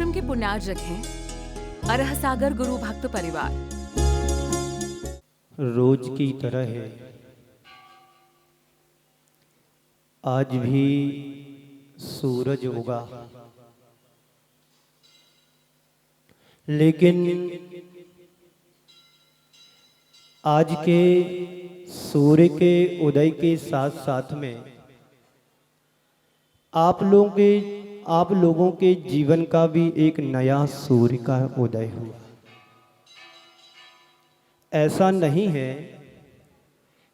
आश्रम के पुण्यार्जक हैं अरह सागर गुरु भक्त परिवार। रोज की तरह है, आज भी सूरज उगा, लेकिन आज के सूर्य के उदय के साथ साथ में आप लोगों के जीवन का भी एक नया सूर्य का उदय हुआ। ऐसा नहीं है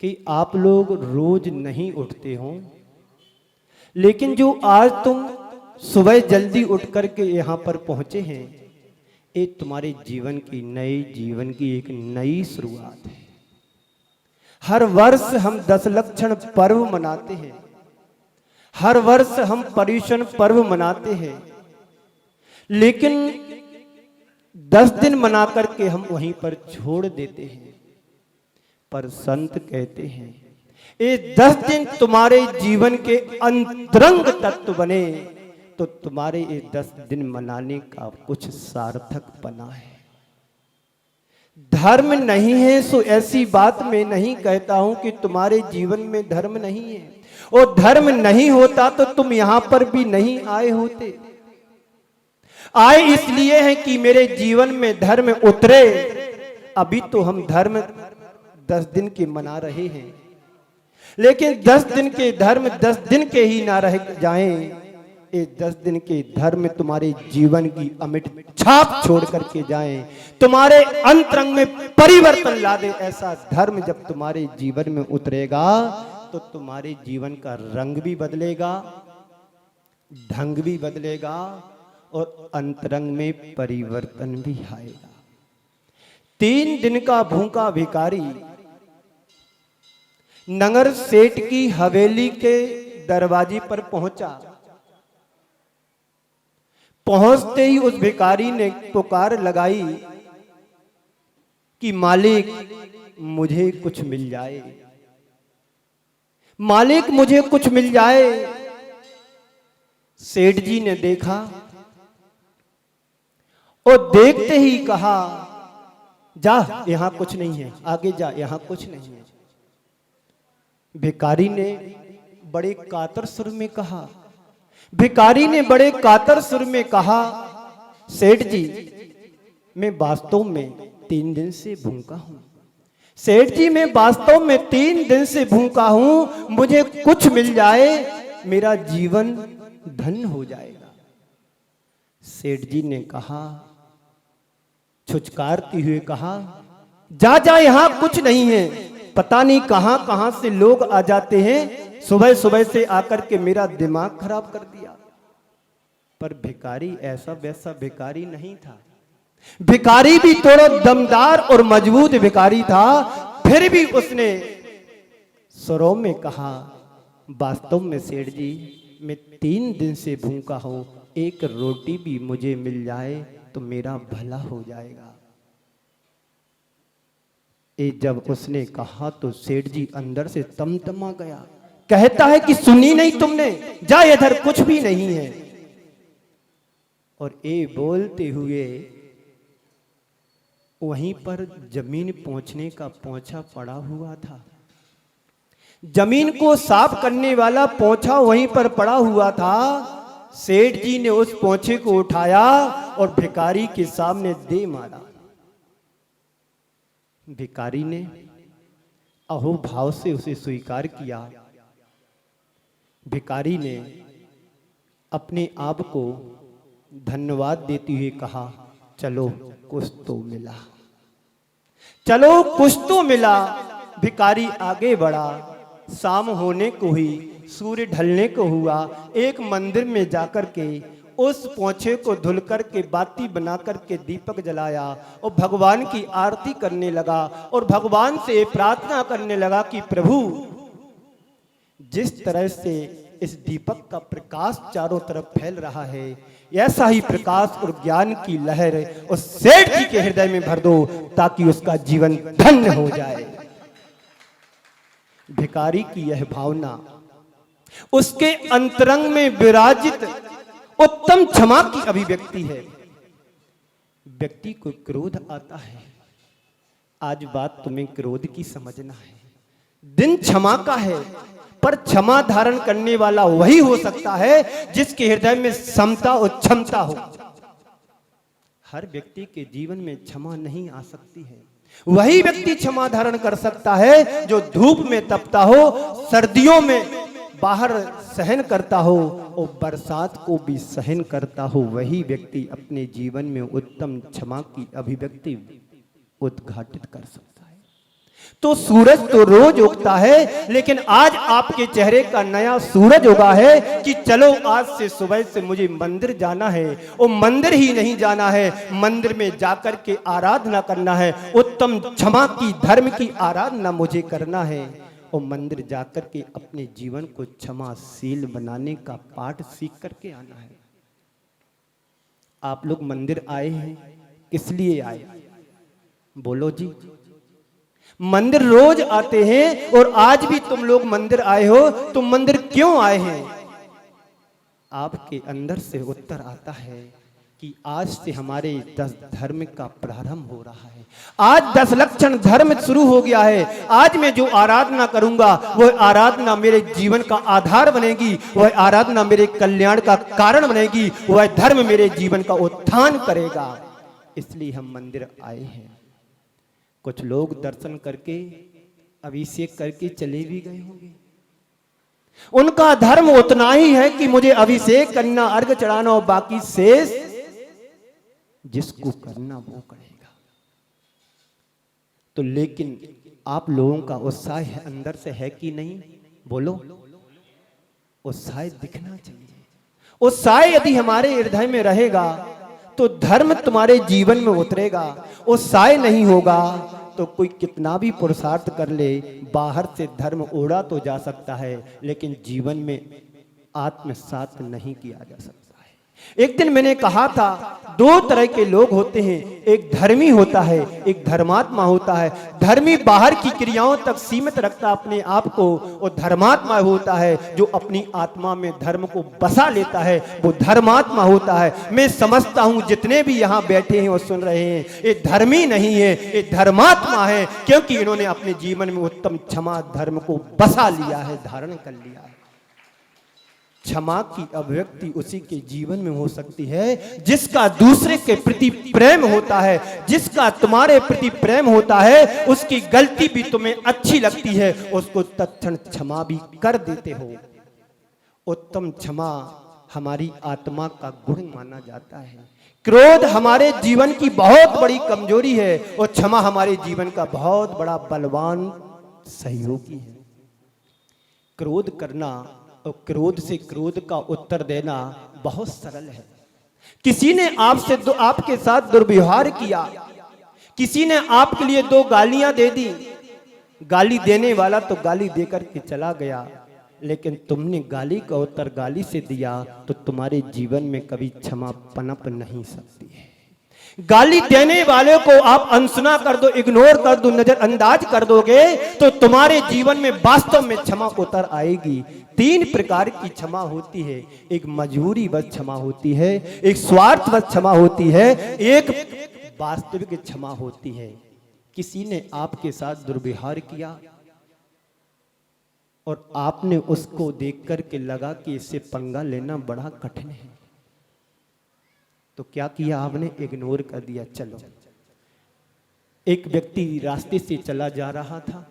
कि आप लोग रोज नहीं उठते हो, लेकिन जो आज तुम सुबह जल्दी उठ करके यहाँ पर पहुंचे हैं, ये तुम्हारे जीवन की एक नई शुरुआत है। हर वर्ष हम 10 लक्षण पर्व मनाते हैं, हर वर्ष हम पर्युषण पर्व मनाते हैं, लेकिन 10 दिन मना करके हम वहीं पर छोड़ देते हैं। पर संत कहते हैं ये 10 दिन तुम्हारे जीवन के अंतरंग तत्व बने तो तुम्हारे ये 10 दिन मनाने का कुछ सार्थक बना है। धर्म नहीं है सो ऐसी बात मैं नहीं कहता हूं कि तुम्हारे जीवन में धर्म नहीं है, और धर्म नहीं होता तो तुम यहां पर भी नहीं आए होते। आए इसलिए हैं कि मेरे जीवन में धर्म उतरे। अभी तो हम धर्म 10 दिन के मना रहे हैं, लेकिन 10 दिन के धर्म 10 दिन के ही ना रह जाएं। ये 10 दिन के धर्म तुम्हारे जीवन की अमिट छाप छोड़ करके जाएं, तुम्हारे अंतरंग में परिवर्तन ला दे। ऐसा धर्म जब तुम्हारे जीवन में उतरेगा तो तुम्हारे जीवन का रंग भी बदलेगा, ढंग भी बदलेगा और अंतरंग में परिवर्तन भी आएगा। 3 दिन का भूखा भिखारी नगर सेठ की हवेली के दरवाजे पर पहुंचा। पहुंचते ही उस भिखारी ने पुकार लगाई कि मालिक मुझे कुछ मिल जाए, मालिक मुझे कुछ मिल जाए। सेठ जी ने देखा और देखते ही कहा, जा यहां कुछ नहीं है, आगे जा, यहां कुछ नहीं है। भिखारी ने बड़े कातर सुर में कहा, सेठ जी मैं वास्तव में 3 दिन से भूखा हूं, सेठ जी मैं वास्तव में 3 दिन से भूखा हूं, मुझे कुछ मिल जाए, मेरा जीवन धन्य हो जाएगा। सेठ जी ने कहा, छुचकारती हुए कहा, जा जा यहां कुछ नहीं है, पता नहीं कहां कहां से लोग आ जाते हैं, सुबह सुबह से आकर के मेरा दिमाग खराब कर दिया। पर भिखारी ऐसा वैसा भिखारी नहीं था, भिखारी भी थोड़ा दमदार और मजबूत भिखारी था। फिर भी उसने स्वरों में कहा, वास्तव में सेठ जी मैं 3 दिन से भूखा हूं, एक रोटी भी मुझे मिल जाए तो मेरा भला हो जाएगा। जब उसने कहा तो सेठ जी अंदर से तमतमा गया। कहता है कि सुनी नहीं तुमने, जा इधर कुछ भी नहीं है। और ये बोलते हुए वहीं पर जमीन पोंछने का पोंछा पड़ा हुआ था, जमीन को साफ करने वाला पोंछा वहीं पर पड़ा हुआ था। सेठ जी ने उस पोंछे को उठाया और भिखारी के सामने दे मारा। भिखारी ने अहोभाव से उसे स्वीकार किया। भिखारी ने अपने आप को धन्यवाद देते हुए कहा, चलो कुछ तो मिला, चलो कुछ तो मिला। भिखारी आगे बढ़ा। शाम होने को हुई, सूर्य ढलने को हुआ। एक मंदिर में जाकर के उस पोंछे को धुल करके बाती बना करके दीपक जलाया और भगवान की आरती करने लगा और भगवान से प्रार्थना करने लगा कि प्रभु जिस तरह से इस दीपक का प्रकाश चारों तरफ फैल रहा है, ऐसा ही प्रकाश और ज्ञान की लहर उस सेठ जी के हृदय में भर दो ताकि उसका जीवन धन्य हो जाए। भिखारी की यह भावना उसके अंतरंग में विराजित उत्तम क्षमा की अभिव्यक्ति है। व्यक्ति को क्रोध आता है। आज बात तुम्हें क्रोध की समझना है। दिन क्षमा का है, पर क्षमा धारण करने वाला वही हो सकता है जिसके हृदय में समता और क्षमता हो। हर व्यक्ति के जीवन में क्षमा नहीं आ सकती है। वही व्यक्ति क्षमा धारण कर सकता है जो धूप में तपता हो, सर्दियों में बाहर सहन करता हो और बरसात को भी सहन करता हो। वही व्यक्ति अपने जीवन में उत्तम क्षमा की अभिव्यक्ति उद्घाटित कर सकता है। तो सूरज तो रोज उगता है, लेकिन आज आपके चेहरे का नया सूरज उगा है कि चलो आज से सुबह से मुझे मंदिर जाना है। और मंदिर ही नहीं जाना है, मंदिर में जाकर के आराधना करना है। उत्तम क्षमा की, धर्म की आराधना मुझे करना है और मंदिर जाकर के अपने जीवन को क्षमाशील बनाने का पाठ सीख करके आना है। आप लोग मंदिर आए हैं, किस लिए आए? बोलो जी। मंदिर रोज आते हैं और आज भी तुम लोग मंदिर आए हो, तुम मंदिर क्यों आए हैं? आपके अंदर से उत्तर आता है कि आज से हमारे 10 धर्म का प्रारंभ हो रहा है। आज 10 लक्षण धर्म शुरू हो गया है। आज मैं जो आराधना करूंगा वह आराधना मेरे जीवन का आधार बनेगी, वह आराधना मेरे कल्याण का कारण बनेगी, वह धर्म मेरे जीवन का उत्थान करेगा। इसलिए हम मंदिर आए हैं। कुछ लोग दर्शन करके अभिषेक करके चले भी गए होंगे। उनका धर्म उतना ही है कि मुझे अभिषेक करना, अर्घ चढ़ाना और बाकी शेष जिसको करना वो करेगा। तो लेकिन आप लोगों का उत्साह है अंदर से है कि नहीं? बोलो। उत्साह दिखना चाहिए। उत्साह यदि हमारे हृदय में रहेगा तो धर्म तुम्हारे जीवन में उतरेगा। उत्साह नहीं होगा तो कोई कितना भी पुरुषार्थ कर ले, बाहर से धर्म ओढ़ा तो जा सकता है, लेकिन जीवन में आत्मसात नहीं किया जा सकता है। एक दिन मैंने कहा था 2 तरह के लोग होते हैं, एक धर्मी होता है, एक धर्मात्मा होता है। धर्मी बाहर की क्रियाओं तक सीमित रखता अपने आप को, और धर्मात्मा होता है जो अपनी आत्मा में धर्म को बसा लेता है, वो धर्मात्मा होता है। मैं समझता हूं जितने भी यहाँ बैठे हैं और सुन रहे हैं, ये धर्मी नहीं है, ये धर्मात्मा है, क्योंकि इन्होंने अपने जीवन में उत्तम क्षमा धर्म को बसा लिया है, धारण कर लिया है। क्षमा की अभिव्यक्ति उसी के जीवन में हो सकती है जिसका दूसरे के प्रति प्रेम होता है। जिसका तुम्हारे प्रति प्रेम होता है, उसकी गलती भी तुम्हें अच्छी लगती है, उसको तत्क्षण क्षमा भी कर देते हो। उत्तम क्षमा हमारी आत्मा का गुण माना जाता है। क्रोध हमारे जीवन की बहुत बड़ी कमजोरी है और क्षमा हमारे जीवन का बहुत बड़ा बलवान सहयोगी है। क्रोध करना और क्रोध से क्रोध का उत्तर देना बहुत सरल है। किसी ने आपके साथ दुर्व्यवहार किया, किसी ने आपके लिए 2 गालियां दे दी। गाली देने वाला तो गाली देकर के चला गया, लेकिन तुमने गाली का उत्तर गाली से दिया तो तुम्हारे जीवन में कभी क्षमा पनप नहीं सकती है। गाली देने वाले को आप अनसुना कर दो, इग्नोर कर दो, नजरअंदाज कर दोगे तो तुम्हारे जीवन में वास्तव में क्षमा उतर आएगी। 3 प्रकार की क्षमा होती है। एक मजबूरी बस क्षमा होती है, एक स्वार्थ बस क्षमा होती है, एक वास्तविक क्षमा होती है। किसी ने आपके साथ दुर्व्यवहार किया और आपने उसको देख करके लगा कि इससे पंगा लेना बड़ा कठिन है, तो क्या किया आपने? इग्नोर कर दिया। चलो, एक व्यक्ति रास्ते से चला जा रहा था।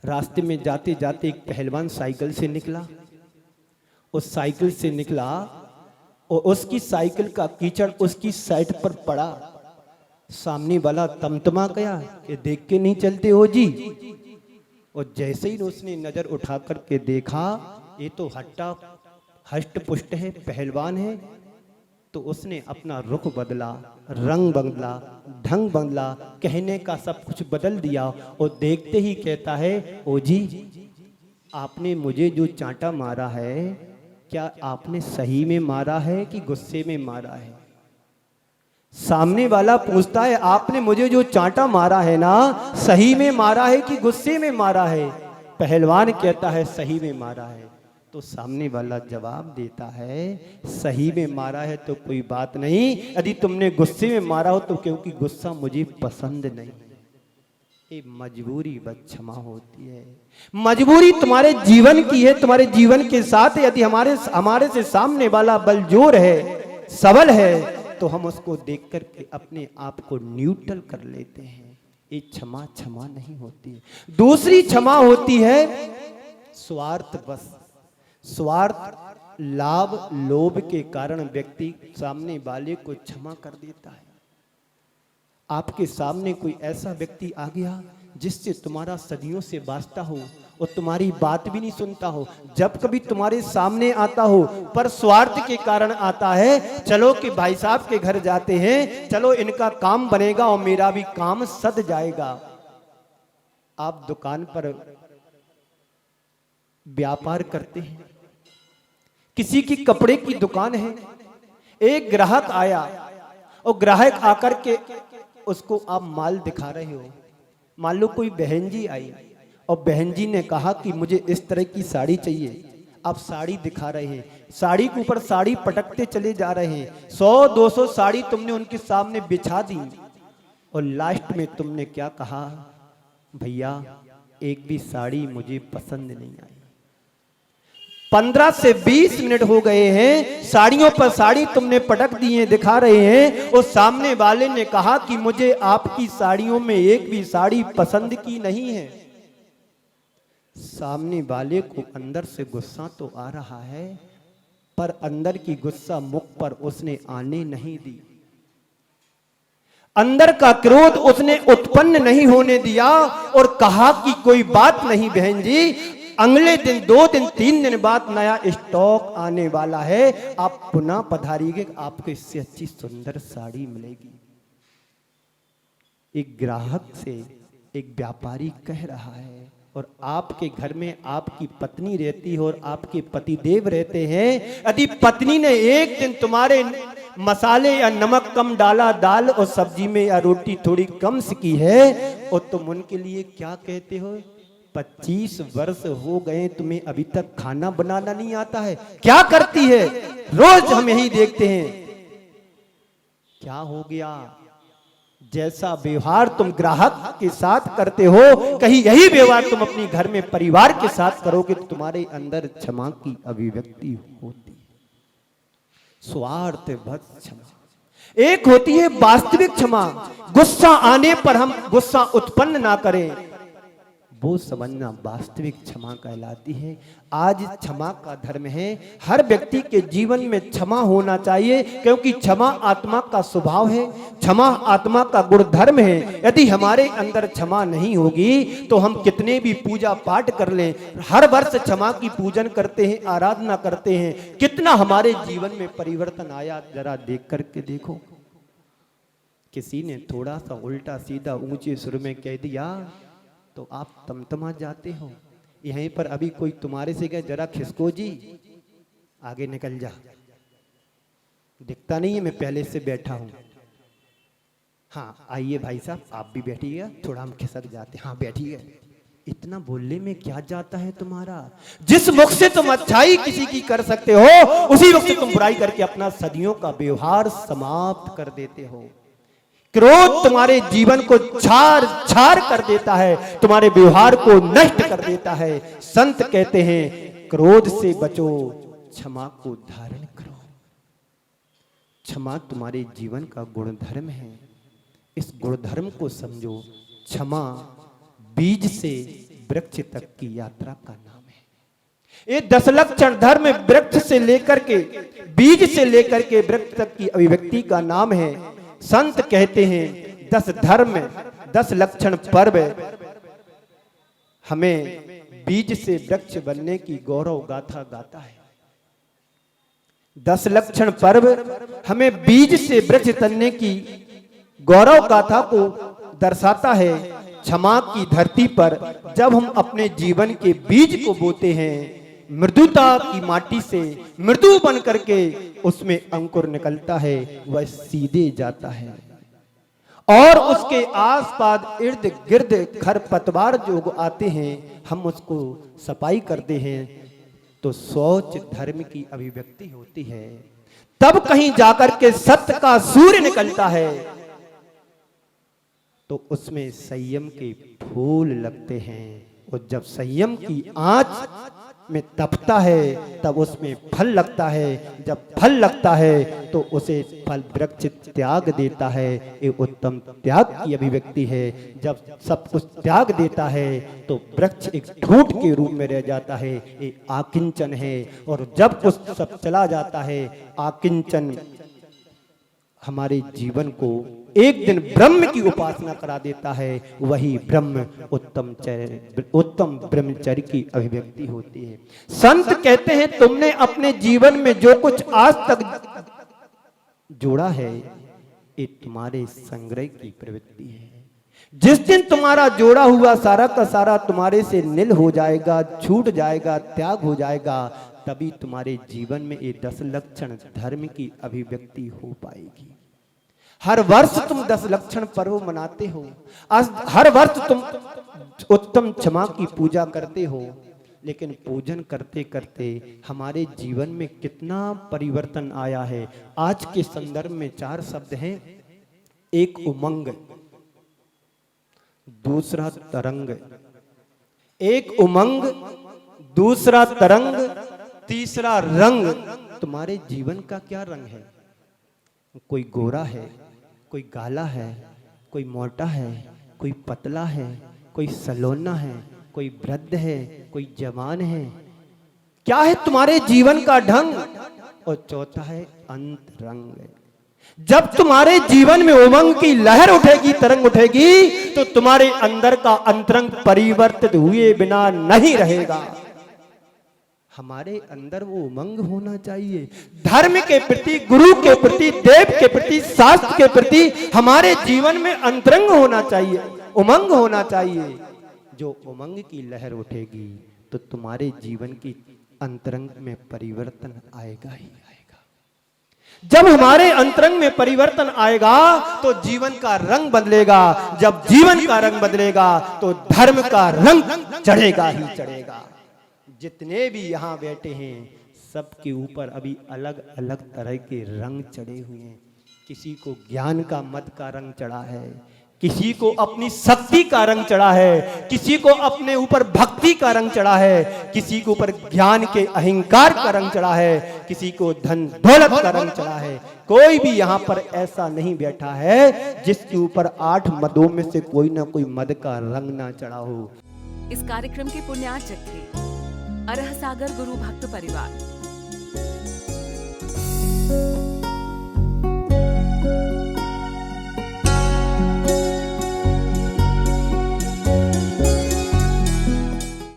रास्ते में जाते जाते एक पहलवान साइकिल से निकला। उस साइकिल से निकला और उसकी साइकिल का कीचड़ उसकी साइड पर पड़ा। सामने वाला तमतमा गया कि देख के नहीं चलते हो जी। और जैसे ही उसने नजर उठा करके देखा, ये तो हट्टा हष्ट पुष्ट है, पहलवान है, तो उसने अपना रुख बदला, रंग बदला, ढंग बदला, कहने का सब कुछ बदल दिया और देखते ही कहता है, ओ जी आपने मुझे जो चांटा मारा है, क्या आपने सही में मारा है कि गुस्से में मारा है? सामने वाला पूछता है, आपने मुझे जो चांटा मारा है ना, सही में मारा है कि गुस्से में मारा है? पहलवान कहता है, सही में मारा है। तो सामने वाला जवाब देता है, सही में मारा है तो कोई बात नहीं, यदि तुमने गुस्से में मारा हो तो क्योंकि गुस्सा मुझे पसंद नहीं। ये मजबूरी बस क्षमा होती है। मजबूरी तुम्हारे जीवन की है, तुम्हारे जीवन के साथ यदि हमारे से सामने वाला बलजोर है, सबल है, तो हम उसको देख करके अपने आप को न्यूट्रल कर लेते हैं। ये क्षमा नहीं होती। दूसरी क्षमा होती है स्वार्थ बस। स्वार्थ, लाभ, लोभ के कारण व्यक्ति सामने वाले को क्षमा कर देता है। आपके सामने कोई ऐसा व्यक्ति आ गया जिससे तुम्हारा सदियों से वास्ता हो और तुम्हारी बात भी नहीं सुनता हो, जब कभी तुम्हारे सामने आता हो पर स्वार्थ के कारण आता है, चलो कि भाई साहब के घर जाते हैं, चलो इनका काम बनेगा और मेरा भी काम सद जाएगा। आप दुकान पर व्यापार करते हैं, किसी की कपड़े की दुकान है, एक ग्राहक आया और ग्राहक आकर के उसको आप माल दिखा रहे हो। मान लो कोई बहन जी आई और बहन जी ने कहा कि मुझे इस तरह की साड़ी चाहिए। आप साड़ी दिखा रहे हैं, साड़ी के ऊपर साड़ी पटकते चले जा रहे हैं, 100-200 साड़ी तुमने उनके सामने बिछा दी और लास्ट में तुमने क्या कहा, भैया एक भी साड़ी मुझे पसंद नहीं आई। 15 से 20 मिनट हो गए हैं, साड़ियों पर साड़ी तुमने पटक दी है, दिखा रहे हैं, और सामने वाले ने कहा कि मुझे आपकी साड़ियों में एक भी साड़ी पसंद की नहीं है। सामने वाले को अंदर से गुस्सा तो आ रहा है, पर अंदर की गुस्सा मुख पर उसने आने नहीं दी। अंदर का क्रोध उसने उत्पन्न नहीं होने दिया और कहा कि कोई बात नहीं बहन जी, अगले दिन 2 दिन 3 दिन बाद नया स्टॉक आने वाला है, आप पुनः पधारिएगा, आपको इससे अच्छी सुंदर साड़ी मिलेगी। एक ग्राहक से एक व्यापारी कह रहा है, और आपके घर में आपकी पत्नी रहती है और आपके पतिदेव रहते हैं, यदि पत्नी ने एक दिन तुम्हारे मसाले या नमक कम डाला, दाल और सब्जी में, या रोटी थोड़ी कम की है, और तुम उनके लिए क्या कहते हो, 25 वर्ष हो गए तुम्हें अभी तक खाना बनाना नहीं आता है, क्या करती है, रोज हम यही देखते हैं। क्या हो गया, जैसा व्यवहार तुम ग्राहक के साथ करते हो, कहीं यही व्यवहार तुम अपनी घर में परिवार के साथ करोगे तो तुम्हारे अंदर क्षमा की अभिव्यक्ति होती। स्वार्थ बस क्षमा। एक होती है वास्तविक क्षमा, गुस्सा आने पर हम गुस्सा उत्पन्न ना करें, वो समझना वास्तविक क्षमा कहलाती है। आज क्षमा का धर्म है, हर व्यक्ति के जीवन में क्षमा होना चाहिए, क्योंकि क्षमा आत्मा का स्वभाव है, क्षमा आत्मा का गुण धर्म है। यदि हमारे अंदर क्षमा नहीं होगी तो हम कितने भी पूजा पाठ कर लें, हर वर्ष क्षमा की पूजन करते हैं, आराधना करते हैं, कितना हमारे जीवन में परिवर्तन आया जरा देख करके देखो। किसी ने थोड़ा सा उल्टा सीधा ऊंचे सुर में कह दिया तो आप तमतमा जाते हो। यहीं पर अभी कोई तुम्हारे से कहे जरा खिसको जी, आगे निकल जा, दिखता नहीं है मैं पहले से बैठा हूं। हाँ आइए भाई साहब आप भी बैठिएगा, थोड़ा हम खिसक जाते, हाँ बैठिए। इतना बोलने में क्या जाता है तुम्हारा, जिस मुख से तुम अच्छाई किसी की कर सकते हो, उसी मुख से तुम बुराई करके अपना सदियों का व्यवहार समाप्त कर देते हो। क्रोध तुम्हारे जीवन को छार छार कर देता है, तुम्हारे व्यवहार को नष्ट कर देता है। संत कहते हैं क्रोध से बचो, क्षमा को धारण करो। क्षमा तुम्हारे जीवन का गुण धर्म है, इस गुण धर्म को समझो। क्षमा बीज से वृक्ष तक की यात्रा का नाम है। ये 10 लक्षण धर्म वृक्ष से लेकर के, बीज से लेकर के वृक्ष तक की अभिव्यक्ति का नाम है। संत कहते हैं 10 धर्म 10 लक्षण पर्व हमें बीज से वृक्ष बनने की गौरव गाथा गाता है। 10 लक्षण पर्व हमें बीज से वृक्ष बनने की गौरव गाथा को दर्शाता है। क्षमा की धरती पर जब हम अपने जीवन के बीज को बोते हैं, मृदुता की माटी से मृदु बन करके उसमें अंकुर निकलता है, वह सीधे जाता है और उसके आसपास इर्द गिर्द खरपतवार जो आते हैं, हम उसको सफाई करते हैं, तो सोच धर्म की अभिव्यक्ति होती है। तब कहीं जाकर के सत्य का सूर्य निकलता है, तो उसमें संयम के फूल लगते हैं। और जब संयम की आंच में तपता है तब उसमें फल लगता है। जब फल लगता है तो उसे फल वृक्ष त्याग देता है। ये उत्तम त्याग की अभिव्यक्ति है। जब सब कुछ त्याग देता है तो वृक्ष एक ठूंठ के रूप में रह जाता है। ये आकिंचन है। और जब कुछ सब चला जाता है, आकिंचन हमारे जीवन को एक दिन ब्रह्म की उपासना करा देता है। वही ब्रह्म उत्तम ब्रह्मचर्य की अभिव्यक्ति होती है। संत कहते हैं तुमने अपने जीवन में जो कुछ आज तक जोड़ा है, ये तुम्हारे संग्रह की प्रवृत्ति है। जिस दिन तुम्हारा जोड़ा हुआ सारा का सारा तुम्हारे से नील हो जाएगा, छूट जाएगा, त्याग हो जाएगा, तभी तुम्हारे जीवन में ये 10 लक्षण धर्म की अभिव्यक्ति हो पाएगी। हर वर्ष तुम 10 लक्षण पर्व मनाते हो। हर वर्ष तुम उत्तम क्षमा की पूजा करते हो। लेकिन पूजन करते करते हमारे जीवन में कितना परिवर्तन आया है। आज के संदर्भ में 4 शब्द हैं। एक उमंग, दूसरा तरंग। एक उमंग, दूसरा तरंग, तीसरा रंग। तुम्हारे जीवन का क्या रंग है? कोई गोरा है, कोई काला है, कोई मोटा है, कोई पतला है, कोई सलोना है, कोई वृद्ध है, कोई जवान है। क्या है तुम्हारे जीवन का ढंग? और चौथा है अंतरंग। जब तुम्हारे जीवन में उमंग की लहर उठेगी, तरंग उठेगी, तो तुम्हारे अंदर का अंतरंग परिवर्तित हुए बिना नहीं रहेगा। हमारे अंदर वो उमंग होना चाहिए। धर्म के प्रति, गुरु के प्रति, देव के प्रति, शास्त्र के प्रति हमारे जीवन में अंतरंग होना चाहिए, उमंग होना चाहिए। जो उमंग की लहर उठेगी तो तुम्हारे जीवन की अंतरंग में परिवर्तन आएगा ही आएगा। जब हमारे अंतरंग में परिवर्तन आएगा तो जीवन का रंग बदलेगा। जब जीवन का रंग बदलेगा तो धर्म का रंग चढ़ेगा ही चढ़ेगा। जितने भी यहाँ बैठे हैं सबके ऊपर अभी अलग अलग तरह के रंग चढ़े हुए हैं। किसी को ज्ञान का मद का रंग चढ़ा है, किसी को अपनी शक्ति का रंग चढ़ा है, किसी को अपने ऊपर भक्ति का रंग चढ़ा है, किसी के ऊपर ज्ञान के अहंकार का रंग चढ़ा है, किसी को धन दौलत का रंग चढ़ा है। कोई भी यहाँ पर ऐसा नहीं बैठा है जिसके ऊपर 8 मदों में से कोई ना कोई मद का रंग ना चढ़ा हो। इस कार्यक्रम के पुण्यार्चक थे अरहसागर गुरु भक्त परिवार।